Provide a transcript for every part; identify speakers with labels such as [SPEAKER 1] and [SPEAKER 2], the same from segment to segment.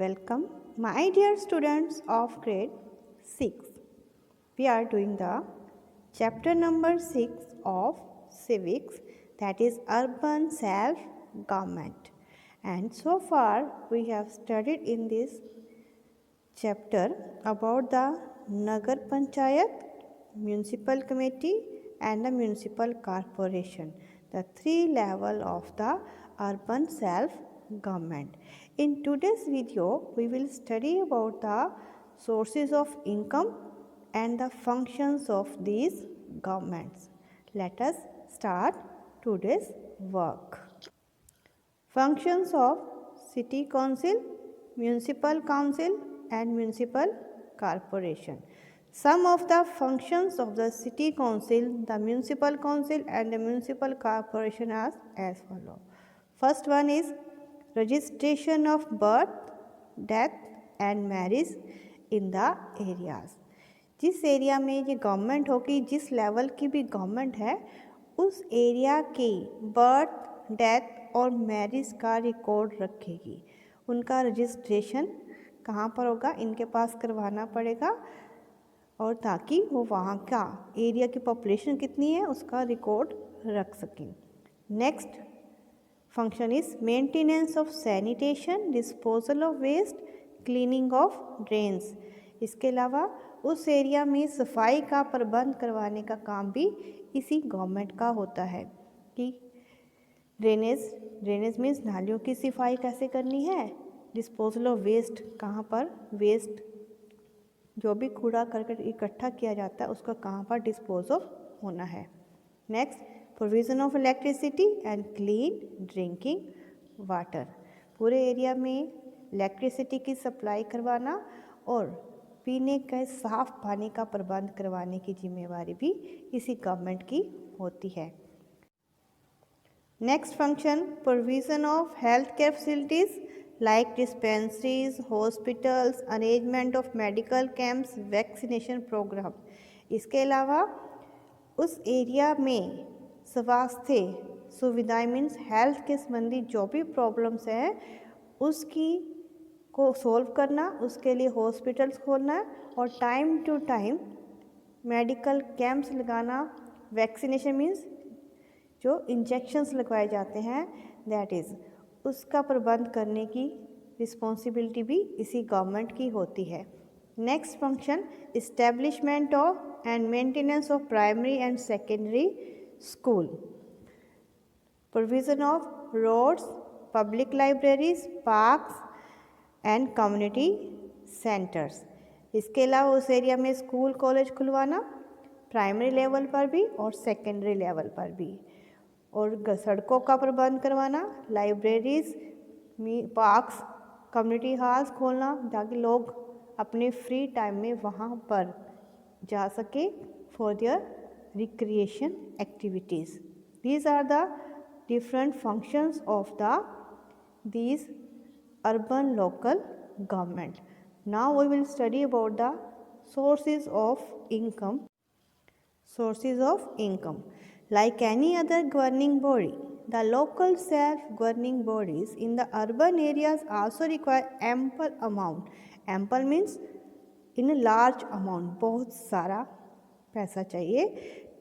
[SPEAKER 1] Welcome, my dear students of grade 6. We are doing the chapter number 6 of civics, that is urban self-government. And so far we have studied in this chapter about the Nagar Panchayat, municipal committee and the municipal corporation, the three levels of the urban self-government. In today's video, we will study about the sources of income and the functions of these governments. Let us start today's work. Functions of city council, municipal council and municipal corporation. Some of the functions of the city council, the municipal council and the municipal corporation are as follows. First one is registration of birth, death and marriage in the areas. जिस area में ये government होगी, जिस level की भी government है, उस area की बर्थ, डेथ और मैरिज का रिकॉर्ड रखेगी. उनका रजिस्ट्रेशन कहाँ पर होगा, इनके पास करवाना पड़ेगा और ताकि वो वहाँ का एरिया की पॉपुलेशन कितनी है उसका रिकॉर्ड रख सकें. Next function is maintenance of sanitation, disposal of waste, cleaning of drains. इसके अलावा उस एरिया में सफाई का प्रबंध करवाने का काम भी इसी गवर्नमेंट का होता है कि ड्रेनेज मीन्स नालियों की सफाई कैसे करनी है, डिस्पोजल ऑफ वेस्ट कहाँ पर वेस्ट जो भी कूड़ा करकट इकट्ठा किया जाता है उसका कहाँ पर डिस्पोज ऑफ होना है. Next provision of electricity and clean drinking water. पूरे एरिया में इलेक्ट्रिसिटी की सप्लाई करवाना और पीने के साफ पानी का प्रबंध करवाने की जिम्मेवारी भी इसी गवर्नमेंट की होती है. Next function provision of health care facilities like dispensaries, hospitals, arrangement of medical camps, vaccination program. इसके अलावा उस एरिया में स्वास्थ्य सुविधाएं मीन्स हेल्थ के संबंधी जो भी प्रॉब्लम्स हैं उसकी को सॉल्व करना, उसके लिए हॉस्पिटल्स खोलना और time to time medical camps लगाना. वैक्सीनेशन मीन्स जो इंजेक्शंस लगवाए जाते हैं दैट इज़ उसका प्रबंध करने की रिस्पॉन्सिबिलिटी भी इसी गवर्नमेंट की होती है. Next function establishment of and maintenance of primary and secondary school, provision of roads, public libraries, parks and community centres. इसके अलावा उस एरिया में स्कूल कॉलेज खुलवाना प्राइमरी लेवल पर भी और सेकेंडरी लेवल पर भी, और सड़कों का प्रबंध करवाना, लाइब्रेरीज, पार्क्स, कम्युनिटी हॉल्स खोलना ताकि लोग अपने फ्री टाइम में वहाँ पर जा सके for their recreation activities. These are the different functions of these urban local government. Now we will study about the sources of income. Sources of income. Like any other governing body, the local self-governing bodies in the urban areas also require ample amount. Ample means in a large amount, बहुत सारा पैसा चाहिए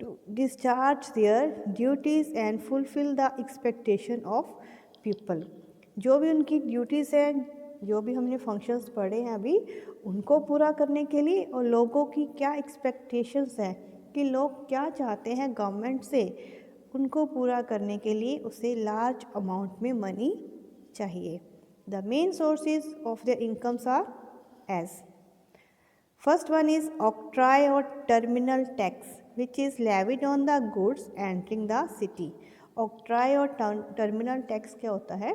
[SPEAKER 1] to discharge their duties and fulfill the expectation of people. जो भी उनकी duties हैं, जो भी हमने फंक्शंस पढ़े हैं अभी, उनको पूरा करने के लिए और लोगों की क्या एक्सपेक्टेशंस हैं कि लोग क्या चाहते हैं गवर्नमेंट से, उनको पूरा करने के लिए उसे लार्ज अमाउंट में मनी चाहिए. The main sources of the incomes are as first one is octroi और terminal tax which is levied on the goods entering the city. Octroi और टर्मिनल टैक्स क्या होता है,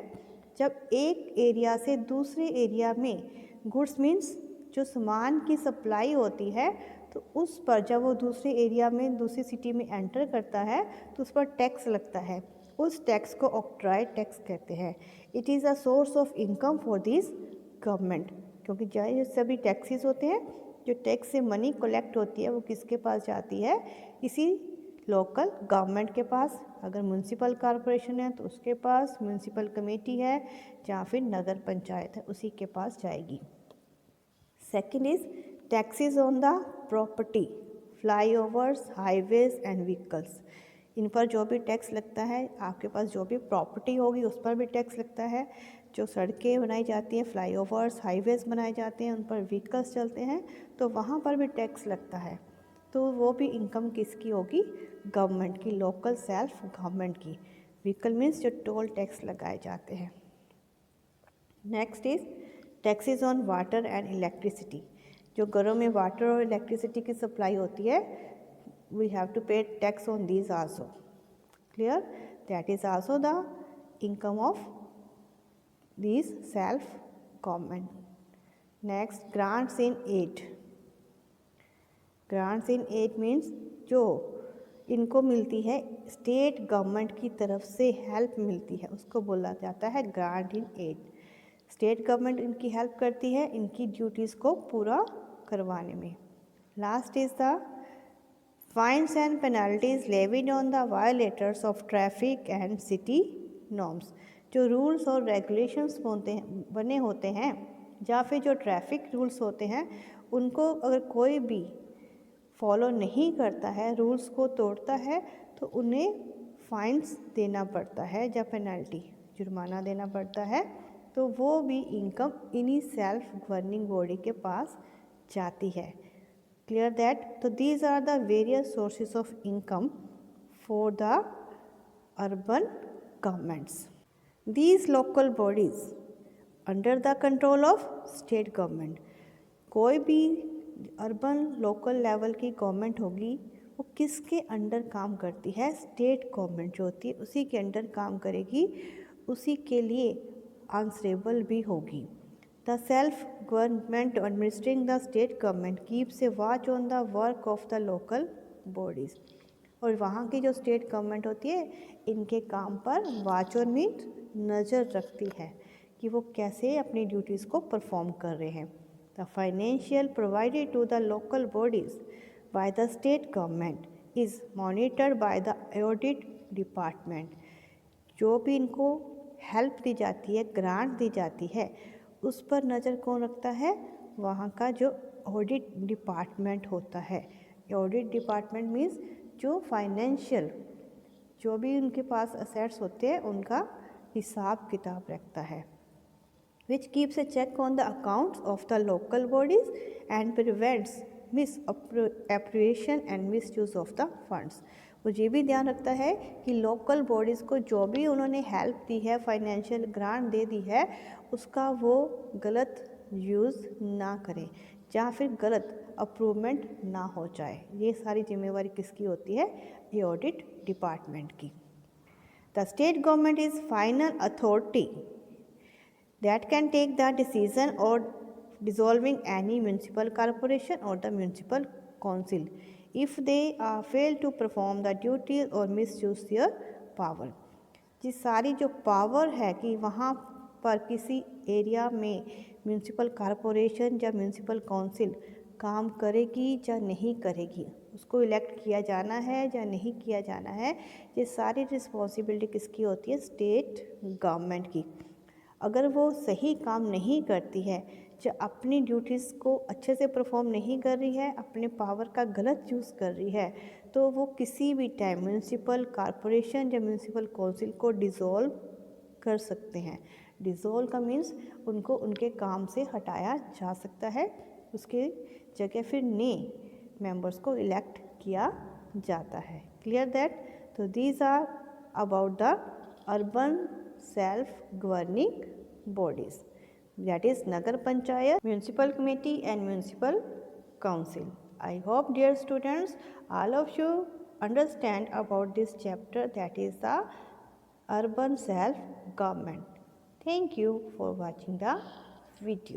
[SPEAKER 1] जब एक एरिया से दूसरे एरिया में गुड्स मीन्स जो सामान की सप्लाई होती है तो उस पर जब वो दूसरे एरिया में दूसरी सिटी में एंटर करता है तो उस पर टैक्स लगता है. उस टैक्स को ऑक्ट्रॉय टैक्स कहते हैं. It is a source of income for this government, क्योंकि जो सभी टैक्सेस होते हैं, जो टैक्स से मनी कलेक्ट होती है वो किसके पास जाती है, इसी लोकल गवर्नमेंट के पास, अगर म्यूनसिपल कॉरपोरेशन है तो उसके पास, म्यूनसिपल कमेटी है या फिर नगर पंचायत है उसी के पास जाएगी। Second is taxes on the property, flyovers, highways and vehicles. इन पर जो भी टैक्स लगता है, आपके पास जो भी प्रॉपर्टी होगी उस पर भी टैक्स लगता है। जो सड़कें बनाई जाती हैं, फ्लाईओवर्स, हाईवेज बनाए जाते हैं, उन पर व्हीकल्स चलते हैं तो वहाँ पर भी टैक्स लगता है। तो वो भी इनकम किसकी होगी? गवर्नमेंट की, लोकल सेल्फ गवर्नमेंट की। व्हीकल मीन्स जो टोल टैक्स लगाए जाते हैं। Next is taxes on water and electricity. जो घरों में वाटर और इलेक्ट्रिसिटी की सप्लाई होती है, we have to pay tax on these also. Clear? That is also the income of these self government. Next, grants in aid. Grants in aid means जो इनको मिलती है स्टेट गवर्नमेंट की तरफ से हेल्प मिलती है, उसको बोला जाता है grant in aid. State government इनकी हेल्प करती है इनकी ड्यूटीज़ को पूरा करवाने में। Last is the fines and penalties levied on the violators of traffic and city norms. जो रूल्स और रेगुलेशंस बने होते हैं या फिर जो ट्रैफिक रूल्स होते हैं, उनको अगर कोई भी फॉलो नहीं करता है, रूल्स को तोड़ता है, तो उन्हें फाइन्स देना पड़ता है या पेनल्टी, जुर्माना देना पड़ता है। तो वो भी इनकम इन्हीं सेल्फ गवर्निंग बॉडी के पास जाती है। Clear that? तो these are the various sources of income for the urban governments. These local bodies under the control of state government. कोई भी अर्बन लोकल लेवल की गवर्नमेंट होगी, वो किसके अंडर काम करती है? स्टेट गवर्नमेंट जो होती है उसी के अंडर काम करेगी, उसी के लिए आंसरेबल भी होगी। The self government administering the state government keeps A watch on the work of the local bodies. और वहाँ की जो स्टेट गवर्नमेंट होती है, इनके काम पर वॉच ऑन मीन्स नज़र रखती है कि वो कैसे अपनी ड्यूटीज़ को परफॉर्म कर रहे हैं। The financial provided to the local bodies by the state government is monitored by the audit department. जो भी इनको हेल्प दी जाती है, ग्रांट दी जाती है, उस पर नज़र कौन रखता है? वहाँ का जो ऑडिट डिपार्टमेंट होता है। ऑडिट डिपार्टमेंट मीन्स जो फाइनेंशियल, जो भी उनके पास असेट्स होते हैं उनका हिसाब किताब रखता है। which keeps a check on the accounts of the local bodies and prevents misappropriation and misuse of the funds. वो ये भी ध्यान रखता है कि लोकल बॉडीज़ को जो भी उन्होंने हेल्प दी है, फाइनेंशियल ग्रांट दे दी है, उसका वो गलत यूज़ ना करें या फिर गलत अप्रूवमेंट ना हो जाए। ये सारी जिम्मेवारी किसकी होती है? ये ऑडिट डिपार्टमेंट की। The state government is final authority that can take the decision or dissolving any municipal corporation or the municipal council if they fail to perform the duties or misuse their power। जी सारी जो power है कि वहाँ पर किसी area में municipal corporation या municipal council काम करेगी या नहीं करेगी, उसको इलेक्ट किया जाना है या नहीं किया जाना है, ये सारी रिस्पॉन्सिबिलिटी किसकी होती है? स्टेट गवर्नमेंट की। अगर वो सही काम नहीं करती है, जो अपनी ड्यूटीज़ को अच्छे से परफॉर्म नहीं कर रही है, अपने पावर का गलत यूज़ कर रही है, तो वो किसी भी टाइम म्यूनसिपल कॉरपोरेशन या म्यूनसिपल काउंसिल को डिज़ोल्व कर सकते हैं। डिज़ोल्व का मीन्स उनको उनके काम से हटाया जा सकता है, उसके जगह फिर नए मेंबर्स को इलेक्ट किया जाता है। Clear that? तो these are about the urban self-governing bodies, that is Nagar Panchayat, Municipal Committee and Municipal Council. I hope dear students all of you understand about this chapter, that is the urban self-government. Thank you for watching the video.